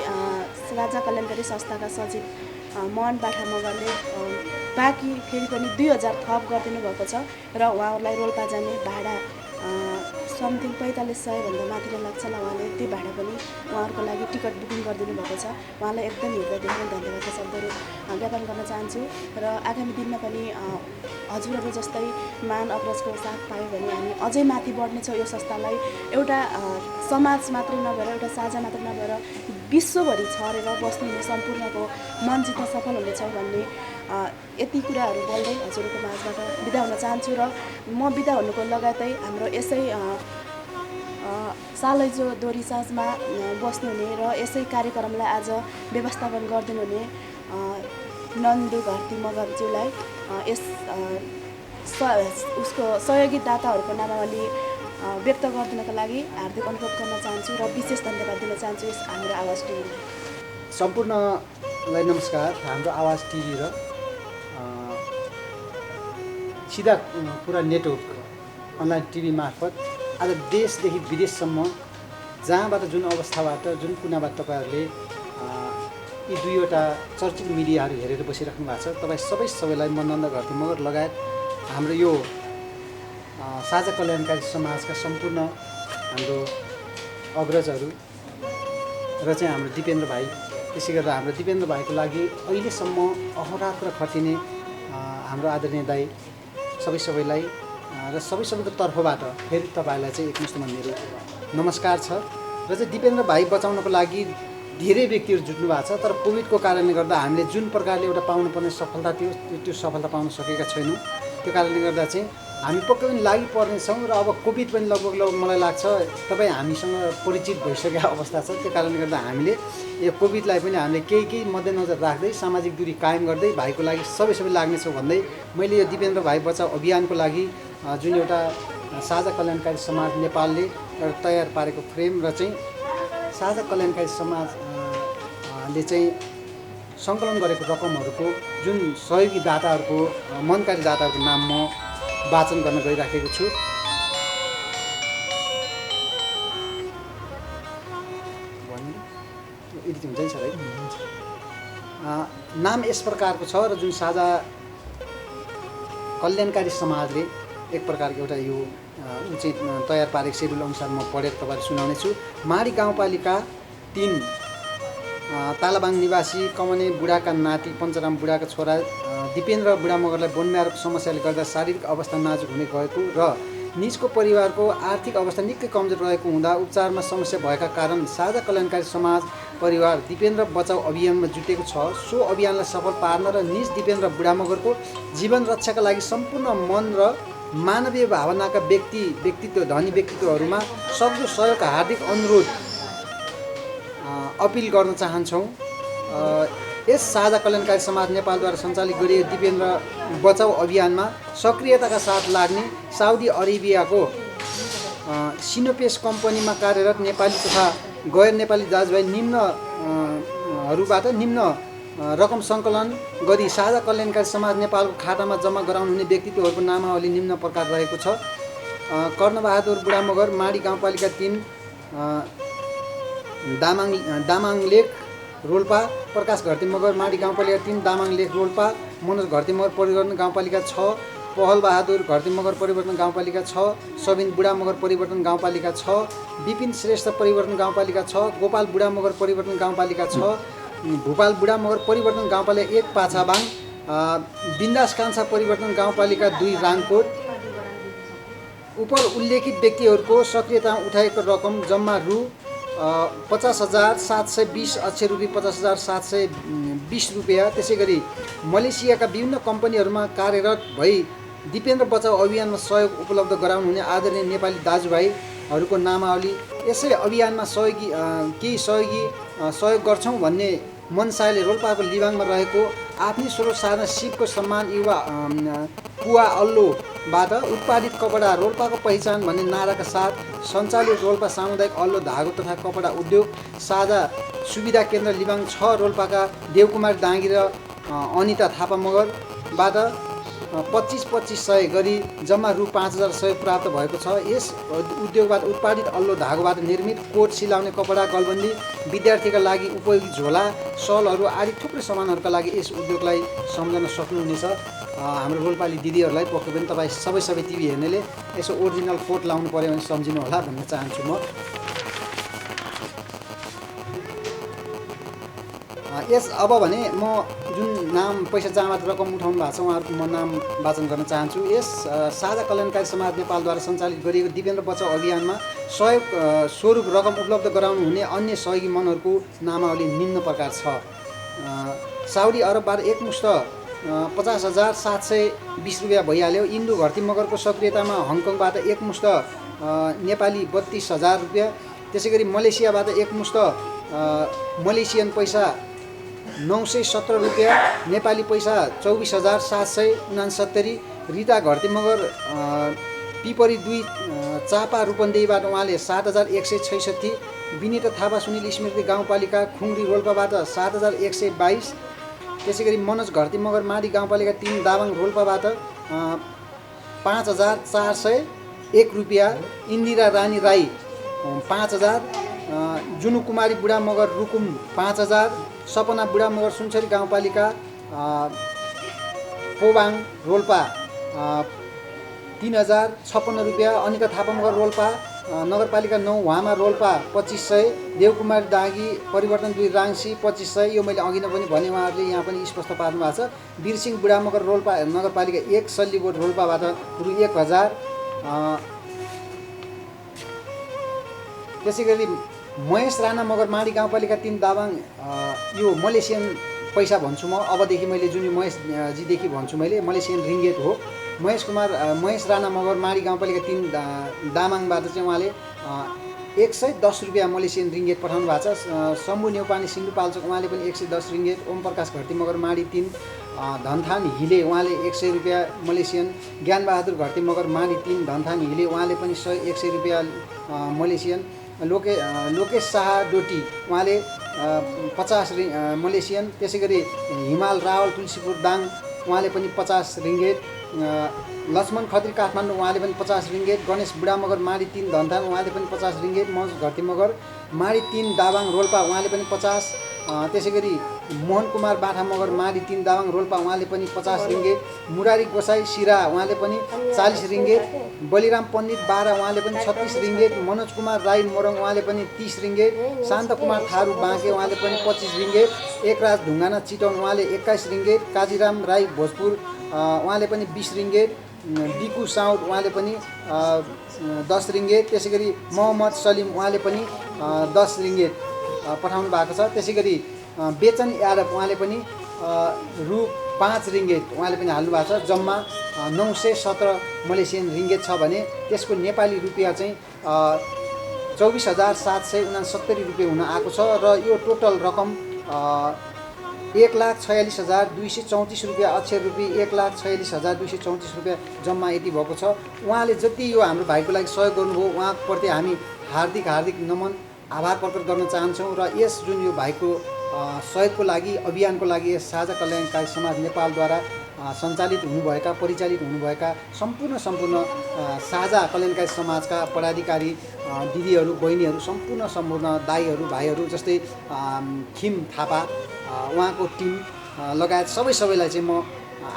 साझा कल्याणकारी संस्थाका सचिव मोहन बाठा मगरले बाँकी फेरि पनि 2,000 थप गरिदिनु भएको छ र उहाँहरूलाई रोल्पा जाने भाडा समथिङ 4500 भन्दा माथि लाग्छ ल। उहाँले त्यो भाडा पनि उहाँहरूको लागि टिकट बुकिङ गरिदिनु भएको छ। उहाँलाई एकदम हृदयदेखि धन्यवादका शब्दहरू ज्ञापन गर्न चाहन्छु र आगामी दिनमा पनि हजुरहरू जस्तै मान अग्रजको साथ पायो भने हामी अझै माथि बढ्नेछौँ। यो संस्थालाई एउटा समाज मात्रै नभएर एउटा साझा मात्र नभएर विश्वभरि छरेर बस्नुहुने सम्पूर्णको मन जित्न सफल हुनेछौँ भन्ने यति कुराहरू बोल्दै हजुरको माझबाट बिदा हुन चाहन्छु। र म बिदा हुनुको लगायतै हाम्रो यसै सालैजो दोरी साँझमा बस्नुहुने र यसै कार्यक्रमलाई आज व्यवस्थापन गरिदिनुहुने नन्दु घरती मगरज्यूलाई यस उसको सहयोगी दाताहरूको नामावली व्यक्त गरिदिनको लागि हार्दिक अनुरोध गर्न चाहन्छु र विशेष धन्यवाद दिन चाहन्छु यस हाम्रो आवाज टिभीलाई। सम्पूर्णलाई नमस्कार। हाम्रो आवाज टिभी र सिधा पुरा नेटवर्क अनलाइन टिभी मार्फत आज देशदेखि विदेशसम्म जहाँबाट जुन अवस्थाबाट जुन कुनाबाट तपाईँहरूले यी दुईवटा चर्चित मिडियाहरू हेरेर बसिराख्नु भएको छ, तपाईँ सबैलाई म नन्द घरती मगर लगायत हाम्रो यो साझा कल्याणकारी समाजका सम्पूर्ण हाम्रो अग्रजहरू र चाहिँ हाम्रो दिपेन्द्र भाइ, त्यसै गरेर हाम्रो दिपेन्द्र भाइको लागि अहिलेसम्म अहोरात्र खटिने हाम्रो आदरणीय दाइ सबैलाई र सबैको तर्फबाट फेरि तपाईँलाई चाहिँ एकमुष्टमा मेरो नमस्कार छ। र चाहिँ दिपेन्द्र भाइ बचाउनको लागि धेरै व्यक्तिहरू जुट्नु भएको छ, तर कोभिडको कारणले गर्दा हामीले जुन प्रकारले एउटा पाउनुपर्ने सफलता थियो त्यो सफलता पाउन सकेका छैनौँ। त्यो कारणले गर्दा चाहिँ हामी पक्कै पनि लागि पर्नेछौँ र अब कोभिड पनि लगभग मलाई लाग्छ तपाईँ हामीसँग परिचित भइसकेको अवस्था छ। त्यो कारणले गर्दा हामीले यो कोभिडलाई पनि हामीले केही मध्यनजर राख्दै सामाजिक दूरी कायम गर्दै भाइको लागि सबै लाग्नेछौँ भन्दै मैले यो दिपेन्द्र भाइ बचाउ अभियानको लागि जुन एउटा साझा कल्याणकारी समाज नेपालले एउटा तयार पारेको फ्रेम र चाहिँ साझा कल्याणकारी समाजले चाहिँ सङ्कलन गरेको रकमहरूको जुन सहयोगी दाताहरूको मनकारी दाताहरूको नाम म वाचन गर्न गइराखेको छु। एडिट हुन्छ नि सर है? नाम यस प्रकारको छ र जुन साझा कल्याणकारी समाजले एक प्रकारको एउटा यो चाहिँ तयार पारेको सेड्युल अनुसार म पढेर तपाईँलाई सुनाउने छु। माडी गाउँपालिका 3 तालाबाङ निवासी कमने बुढाका नाति पञ्चराम बुढाका छोरा दिपेन्द्र बुढा मगरलाई बोनम्यारोको समस्याले गर्दा शारीरिक अवस्था नाजुक हुने गएको र निजको परिवारको आर्थिक अवस्था निकै कमजोर रहेको हुँदा उपचारमा समस्या भएका कारण साझा कल्याणकारी समाज परिवार दिपेन्द्र बचाउ अभियानमा जुटेको छ। सो अभियानलाई सफल पार्न र निज दिपेन्द्र बुढा मगरको जीवन रक्षाका लागि सम्पूर्ण मन र मानवीय भावनाका व्यक्तित्व धनी व्यक्तित्वहरूमा सक्दो सहयोग हार्दिक अनुरोध अपिल गर्न चाहन्छौँ। यस साझा कल्याणकारी समाज नेपालद्वारा सञ्चालित गरिएको दिपेन्द्र बचाउ अभियानमा सक्रियताका साथ लाग्ने साउदी अरेबियाको सिनोपेस कम्पनीमा कार्यरत नेपाली तथा गैर नेपाली दाजुभाइ निम्नहरूबाट निम्न रकम सङ्कलन गरी साझा कल्याणकारी समाज नेपालको खातामा जम्मा गराउनु हुने व्यक्तित्वहरूको नामावली निम्न प्रकार रहेको छ। कर्णबहादुर बुढा मगर माडी गाउँपालिका 3 दामाङलेख रोल्पा, प्रकाश घरती मगर माडी गाउँपालिका 3 दामाङलेख रोल्पा, मनोज घरती मगर परिवर्तन गाउँपालिका 6, पहल बहादुर घरती मगर परिवर्तन गाउँपालिका 6, सबिन बुढा मगर परिवर्तन गाउँपालिका 6, विपिन श्रेष्ठ परिवर्तन गाउँपालिका 6, गोपाल बुढा मगर परिवर्तन गाउँपालिका 6, भूपाल बुढा मगर परिवर्तन गाउँपालिका 1 पाछाबाङ, बिन्दास कान्छा परिवर्तन गाउँपालिका 2 राङकोट। उपर उल्लेखित व्यक्तिहरूको सक्रियता उठाएको रकम जम्मा रु 50,720 अक्षर रुपियाँ 50,720 रुपियाँ। त्यसै गरी मलेसियाका विभिन्न कम्पनीहरूमा कार्यरत भई दिपेन्द्र बचाउ अभियानमा सहयोग उपलब्ध गराउनु हुने आदरणीय नेपाली दाजुभाइहरूको नामावली। यसै अभियानमा केही सहयोग गर्छौँ भन्ने मनसायले रोल्पाको लिबाङमा रहेको आफ्नै स्रोत साधन शिवको सम्मान युवा पुवा अल्लोबाट उत्पादित कपडा रोल्पाको पहिचान भन्ने नाराका साथ सञ्चालित रोल्पा सामुदायिक अल्लो धागो तथा कपडा उद्योग साझा सुविधा केन्द्र लिबाङ 6 रोल्पाका देवकुमार डाँगी र अनिता थापा मगरबाट 25,2500 गरी जम्मा रु 5,000 सहयोग प्राप्त भएको छ। यस उद्योगबाट उत्पादित अल्लो धागोबाट निर्मित कोट, सिलाउने कपडा, गलबन्दी, विद्यार्थीका लागि उपयोगी झोला, सलहरू आदि थुप्रै सामानहरूका लागि यस उद्योगलाई सम्झन सक्नुहुनेछ। हाम्रो रोल्पाली दिदीहरूलाई पक्कै पनि तपाईँ सबै टिभी हेर्नेले यसो ओरिजिनल कोट लाउनु पऱ्यो भने सम्झिनु होला भन्न चाहन्छु म। अब भने म जुन नाम पैसा जहाँबाट रकम उठाउनु भएको छ उहाँहरूको म नाम वाचन गर्न चाहन्छु। यस साझा कल्याणकारी समाज नेपालद्वारा सञ्चालित गरिएको दिपेन्द्र बचाउ अभियानमा सहयोग स्वरूप रकम उपलब्ध गराउनु हुने अन्य सहयोगी मनहरूको नामावली निम्न प्रकार छ। साउदी अरबबाट एकमुष्ट 50,720 रुपियाँ भइहाल्यो। इन्दु घरती मगरको सक्रियतामा हङकङबाट एकमुष्ट नेपाली 32,000 रुपियाँ। त्यसै गरी मलेसियाबाट एकमुष्ट मलेसियन पैसा 917 रुपियाँ, नेपाली पैसा 24,769। रिता घरती मगर पिपरी 2 चापा रूपन्देहीबाट उहाँले 7,166। विनिता थापा सुनिल स्मृति गाउँपालिका खुङ्री रोल्पाबाट 7,122। त्यसै गरी मनोज घरती मगर माडी गाउँपालिका 3 दावाङ रोल्पाबाट 5,401 रुपियाँ। इन्दिरा रानी राई 5,000। जुनु कुमारी बुढा मगर रुकुम 5,000। सपना बुढा मगर सुनसरी गाउँपालिका पोबाङ रोल्पा 3056 रुपियाँ, अनिका थापा मगर रोल्पा नगरपालिका 9 उहाँमा रोल्पा 2500, देवकुमार दागी परिवर्तन 2 राङ्सी 2500। यो मैले अघि नै पनि भने, उहाँहरूले यहाँ पनि स्पष्ट पार्नु भएको छ। वीरसिंह बुढामगर रोल्पा नगरपालिका 1 सल्लीबोट रोल्पाबाट रु 1000। त्यसै गरी महेश राणा मगर माडी गाउँपालिका 3 दाबाङ, यो मलेसियन पैसा भन्छु म अबदेखि, मैले जुन यो महेशजीदेखि भन्छु मैले, मलेसियन रिङ्गेट हो। महेश राणा मगर माडी गाउँपालिका 3 दामाङबाट चाहिँ उहाँले 110 रुपियाँ मलेसियन रिङ्गेट पठाउनु भएको छ। शम्भु नेउपाने सिन्धुपाल्चोक, उहाँले पनि 110 रिङ्गेट। ओम प्रकाश घरती मगर माडी 3 धनथान हिले, उहाँले 100 रुपियाँ मलेसियन। ज्ञानबहादुर घरती मगर माडी 3 धनथान हिले, उहाँले पनि 100 रुपियाँ मलेसियन। लोकेश शाह डोटी, उहाँले 50 मलेसियन। त्यसै गरी हिमाल रावल तुलसीपुर दाङ, उहाँले पनि 50 रिङ्गेट। लक्ष्मण खत्री काठमाडौँ, उहाँले पनि 50 रिङ्गेट। गणेश बुढा मगर माडी 3 धनथान, उहाँले पनि 50 रिङ्गेट। मज घरती मगर माडी 3 दाबाङ रोल्पा, उहाँले पनि 50। त्यसै गरी मोहन कुमार बाठा मगर माडी 3 दाबाङ रोल्पा, उहाँले पनि 50 रिङ्गेट। मुरारी गोसाई सिरा, उहाँले पनि 40 रिङ्गेट। बलिराम पण्डित बारा, उहाँले पनि 36 रिङ्गेट। मनोज कुमार राई मोरङ, उहाँले पनि 30 रिङ्गेट। शान्त कुमार थारू बाँके, उहाँले पनि 25 रिङ्गेट। एकराज ढुङ्गाना चितवन, उहाँले 21 रिङ्गेट। काजीराम राई भोजपुर, उहाँले पनि 20 रिङ्गेट। बिकु साउद, उहाँले पनि 10 रिङ्गेट। त्यसै गरी मोहम्मद सलिम, उहाँले पनि 10 रिङ्गेट पठाउनु भएको छ। त्यसै गरी बेचन यादव, उहाँले पनि रु 5 रिङ्गेट उहाँले पनि हाल्नु भएको छ। जम्मा 917 मलेसियन रिङ्गेट छ भने त्यसको नेपाली रुपियाँ चाहिँ 24,769 रुपियाँ हुन आएको छ। र यो टोटल रकम 1,46,234 रुपियाँ अक्षर रुपी 1,46,234 रुपियाँ जम्मा यति भएको छ। उहाँले जति यो हाम्रो भाइको लागि सहयोग गर्नुभयो, उहाँप्रति हामी हार्दिक नमन आभार प्रकट गर्न चाहन्छौँ। र यस जुन यो भाइको सहयोगको लागि, अभियानको लागि यस साझा कल्याणकारी समाज नेपालद्वारा सञ्चालित हुनुभएका, परिचालित हुनुभएका सम्पूर्ण साझा कल्याणकारी समाजका पदाधिकारी दिदीहरू, बहिनीहरू, सम्पूर्ण दाइहरू, भाइहरू, जस्तै खिम थापा, उहाँको टिम लगायत सबैलाई चाहिँ म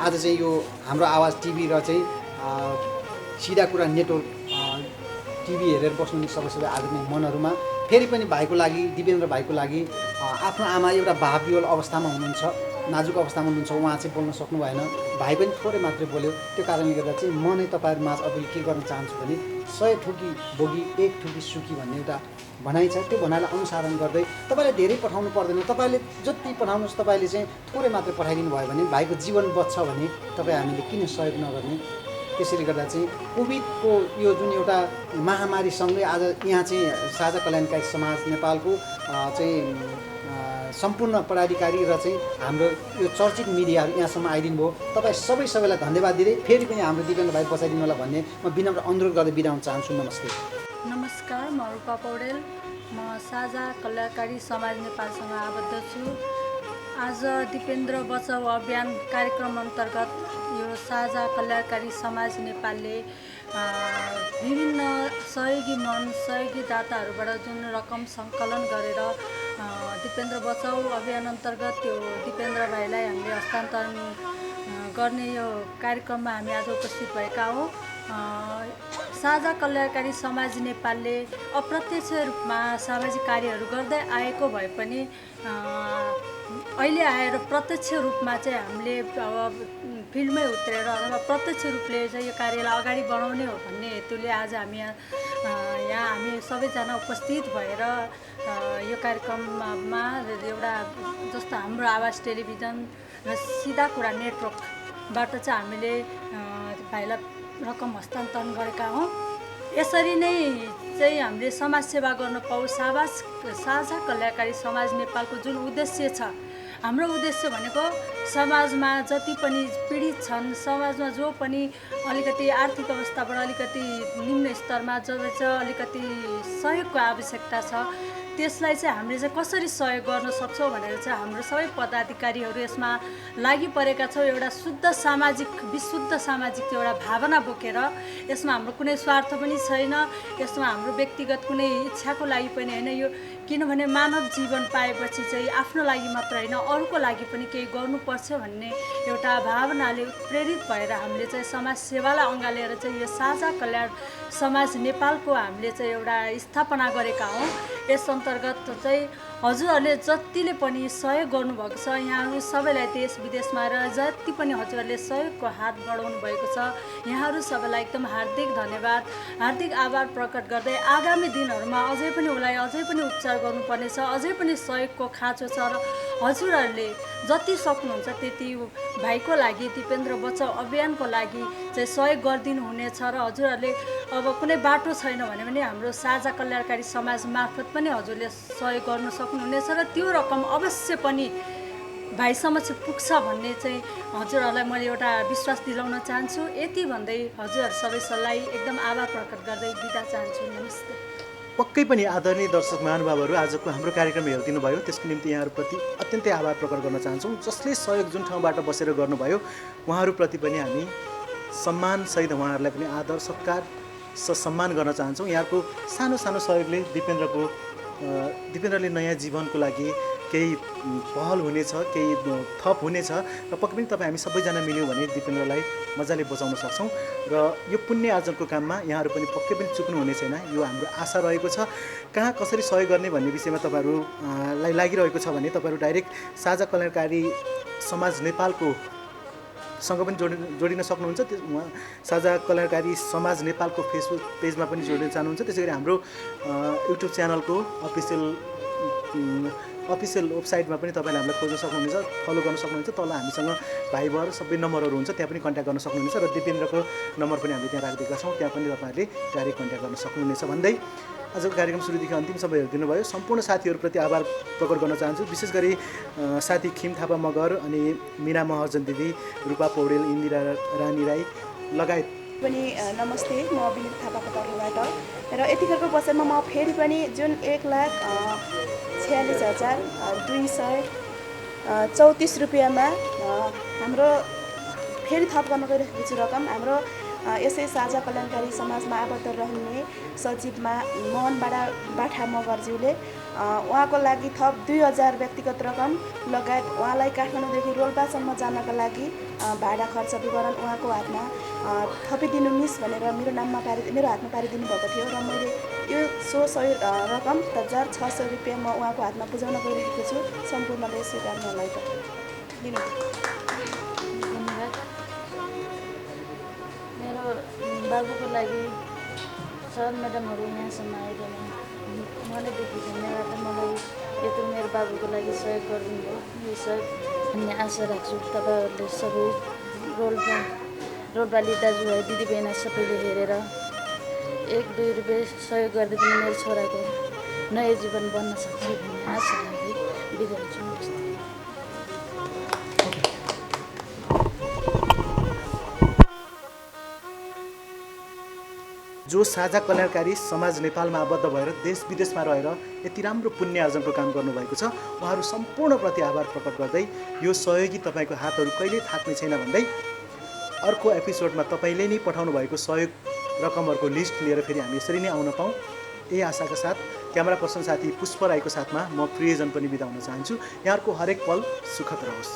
आज चाहिँ यो हाम्रो आवाज टिभी र चाहिँ सिधा कुरा नेटवर्क टिभी हेरेर बस्नुहुने सबै आदरणीय मनहरूमा फेरि पनि भाइको लागि, दिपेन्द्र भाइको लागि, आफ्नो आमा एउटा भावविह्वल अवस्थामा हुनुहुन्छ, नाजुक अवस्थामा हुनुहुन्छ, उहाँ चाहिँ बोल्न सक्नु भएन। भाइ पनि थोरै मात्रै बोल्यो। त्यो कारणले गर्दा चाहिँ म नै तपाईँहरूमाझ अपिल के गर्न चाहन्छु भने 100 ठुकी बोगी 1 ठुकी सुकी भन्ने एउटा भनाइ छ। त्यो भनाइलाई अनुसरण गर्दै तपाईँले धेरै पठाउनु पर्दैन। तपाईँले जति पठाउनुहोस्, तपाईँले चाहिँ थोरै मात्रै पठाइदिनु भयो भने भाइको जीवन बच्छ भने तपाईँ हामीले किन सहयोग नगर्ने। त्यसैले गर्दा चाहिँ कोभिडको यो जुन एउटा महामारीसँगै आज यहाँ चाहिँ साझा कल्याणकारी समाज नेपालको चाहिँ सम्पूर्ण पदाधिकारी र चाहिँ हाम्रो यो चर्चित मिडियाहरू यहाँसम्म आइदिनु भयो। तपाईँ सबैलाई धन्यवाद दिँदै फेरि पनि हाम्रो दिपेन्द्र भाइ बचाइदिनु होला भन्ने म विनम्र अनुरोध गर्दै बिदा हुन चाहन्छु। नमस्ते। नमस्कार, म रूपा पौडेल। म साझा कल्याणकारी समाज नेपालसँग आबद्ध छु। आज दिपेन्द्र बचाउ अभियान कार्यक्रम अन्तर्गत यो साझा कल्याणकारी समाज नेपालले विभिन्न सहयोगी दाताहरूबाट जुन रकम सङ्कलन गरेर दिपेन्द्र बचाउ अभियान अन्तर्गत त्यो दिपेन्द्र भाइलाई हामीले हस्तान्तरण गर्ने यो कार्यक्रममा हामी आज उपस्थित भएका हौँ। साझा कल्याणकारी समाज नेपालले अप्रत्यक्ष रूपमा सामाजिक कार्यहरू गर्दै आएको भए पनि अहिले आएर प्रत्यक्ष रूपमा चाहिँ हामीले अब फिल्डमै उत्रेर अथवा प्रत्यक्ष रूपले चाहिँ यो कार्यलाई अगाडि बढाउने हो भन्ने हेतुले आज हामी यहाँ हामी सबैजना उपस्थित भएर यो कार्यक्रममा एउटा जस्तो हाम्रो आवाज टेलिभिजन र सिधा कुरा नेटवर्कबाट चाहिँ हामीले भाइलाई रकम हस्तान्तरण गरेका हौँ। यसरी नै चाहिँ हामीले समाज सेवा गर्न पाऊँ। साझा कल्याणकारी समाज नेपालको जुन उद्देश्य छ, हाम्रो उद्देश्य भनेको समाजमा जति पनि पीडित छन्, समाजमा जो पनि अलिकति आर्थिक अवस्थाबाट अलिकति निम्न स्तरमा जो चाहिँ अलिकति सहयोगको आवश्यकता छ, त्यसलाई चाहिँ हामीले चाहिँ कसरी सहयोग गर्न सक्छौँ भनेर चाहिँ हाम्रो सबै पदाधिकारीहरू यसमा लागि परेका छौँ। एउटा शुद्ध सामाजिक विशुद्ध सामाजिक एउटा भावना बोकेर यसमा हाम्रो कुनै स्वार्थ पनि छैन, यसमा हाम्रो व्यक्तिगत कुनै इच्छाको लागि पनि होइन। यो किनभने मानव जीवन पाएपछि चाहिँ आफ्नो लागि मात्र होइन अरूको लागि पनि केही गर्नुपर्छ भन्ने एउटा भावनाले प्रेरित भएर हामीले चाहिँ समाज सेवालाई अँगालेर चाहिँ यो साझा कल्याण समाज नेपालको हामीले चाहिँ एउटा स्थापना गरेका हौँ। यस अन्तर्गत चाहिँ हजुरहरूले जतिले पनि सहयोग गर्नुभएको छ, यहाँहरू सबैलाई देश विदेशमा र जति पनि हजुरहरूले सहयोगको हात बढाउनु भएको छ, यहाँहरू सबैलाई एकदम हार्दिक धन्यवाद, हार्दिक आभार प्रकट गर्दै आगामी दिनहरूमा अझै पनि उसलाई अझै पनि उपचार गर्नुपर्नेछ, अझै पनि सहयोगको खाँचो छ र हजुरहरूले जति सक्नुहुन्छ त्यति भाइको लागि दिपेन्द्र बचाउ अभियानको लागि चाहिँ सहयोग गरिदिनु हुनेछ र हजुरहरूले अब कुनै बाटो छैन भने पनि हाम्रो साझा कल्याणकारी समाज मार्फत पनि हजुरले सहयोग गर्न सक्नुहुनेछ र त्यो रकम अवश्य पनि भाइ समक्ष पुग्छ भन्ने चाहिँ हजुरहरूलाई मैले एउटा विश्वास दिलाउन चाहन्छु। यति भन्दै हजुरहरू सबैलाई एकदम आभार प्रकट गर्दै बिदा चाहन्छु। नमस्ते। पक्कै पनि आदरणीय दर्शक महानुभावहरू आजको हाम्रो कार्यक्रम हेरिदिनु भयो, त्यसको निम्ति यहाँहरूप्रति अत्यन्तै आभार प्रकट गर्न चाहन्छौँ। जसले सहयोग जुन ठाउँबाट बसेर गर्नुभयो उहाँहरूप्रति पनि हामी सम्मानसहित उहाँहरूलाई पनि आदर सत्कार सम्मान गर्न चाहन्छौँ। यहाँको सानो सानो सहयोगले दिपेन्द्रले नयाँ जीवनको लागि केही पहल हुनेछ, केही थप हुनेछ र पक्कै पनि तपाईँ हामी सबैजना मिल्यौँ भने दिपेन्द्रलाई मजाले बचाउन सक्छौँ र यो पुण्य आर्जनको काममा यहाँहरू पनि पक्कै पनि चुक्नु हुने छैन, यो हाम्रो आशा रहेको छ। कहाँ कसरी सहयोग गर्ने भन्ने विषयमा तपाईँहरूलाई लागिरहेको छ भने तपाईँहरू डाइरेक्ट साझा कल्याणकारी समाज नेपालको सँग पनि जोडिन सक्नुहुन्छ। त्यो उहाँ साझा कल्याणकारी समाज नेपालको फेसबुक पेजमा पनि जोडिन चाहनुहुन्छ। त्यसै गरी हाम्रो युट्युब च्यानलको अफिसियल वेबसाइटमा पनि तपाईँले हामीलाई खोज्न सक्नुहुनेछ, फलो गर्न सक्नुहुन्छ। तल हामीसँग भाइ भएर सबै नम्बरहरू हुन्छ, त्यहाँ पनि कन्ट्याक्ट गर्न सक्नुहुनेछ र दिपेन्द्रको नम्बर पनि हामीले त्यहाँ राखिदिएका छौँ, त्यहाँ पनि तपाईँहरूले डाइरेक्ट कन्ट्याक्ट गर्न सक्नुहुनेछ भन्दै आजको कार्यक्रम सुरुदेखि अन्तिमसम्म हेरिदिनु भयो। सम्पूर्ण साथीहरूप्रति आभार प्रकट गर्न चाहन्छु। विशेष गरी साथी खिम थापा मगर अनि मिना महर्जन दिदी, रूपा पौडेल, इन्दिरा रानी राई लगायत पनि नमस्ते। म विनित थापाको तर्फबाट र यतिखेरको बसाइमा म फेरि पनि जुन 1,46,234 रुपियाँमा हाम्रो फेरि थप गर्न गइरहेको छु रकम हाम्रो यसै साझा कल्याणकारी समाजमा आबद्ध रहने सचिवमा मोहन बाठा मगरज्यूले उहाँको लागि थप 2,000 व्यक्तिगत रकम लगायत उहाँलाई काठमाडौँदेखि रोल्पासम्म जानको लागि भाडा खर्च विवरण उहाँको हातमा थपिदिनु मिस भनेर मेरो हातमा पारिदिनु भएको थियो र मैले यो रकम 1,600 रुपियाँ म उहाँको हातमा बुझाउन गइरहेको छु। सम्पूर्णले स्वीकार मलाई बाबुको लागि सर म्याडमहरू यहाँसम्म आइरहनु उहाँलेदेखि धन्यवाद। मलाई यत्रो मेरो बाबुको लागि सहयोग गरिदिनु भयो, यो सहयोग भन्ने आशा राख्छु। तपाईँहरूले सबै रोलपाली दाजुभाइ दिदीबहिनी सबैले हेरेर 1-2 रुपियाँ सहयोग गर्दै पनि मेरो छोराको नयाँ जीवन बन्न सक्छ भन्ने आशा राख्दै बिदा हुन्छु। जो साझा कल्याणकारी समाज नेपालमा आबद्ध भएर देश विदेशमा रहेर यति राम्रो पुण्य आर्जनको काम गर्नुभएको छ, उहाँहरू सम्पूर्णप्रति आभार प्रकट गर्दै यो सहयोगी तपाईँको हातहरू कहिल्यै थाक्ने छैन भन्दै अर्को एपिसोडमा तपाईँले नै पठाउनु भएको सहयोग रकमहरूको लिस्ट लिएर फेरि हामी यसरी नै आउन पाऊँ यही आशाका साथ क्यामेरा पर्सन साथी पुष्प राईको साथमा म प्रियजन पनि बिदा हुन चाहन्छु। यहाँहरूको हरेक पल सुखद रहोस्।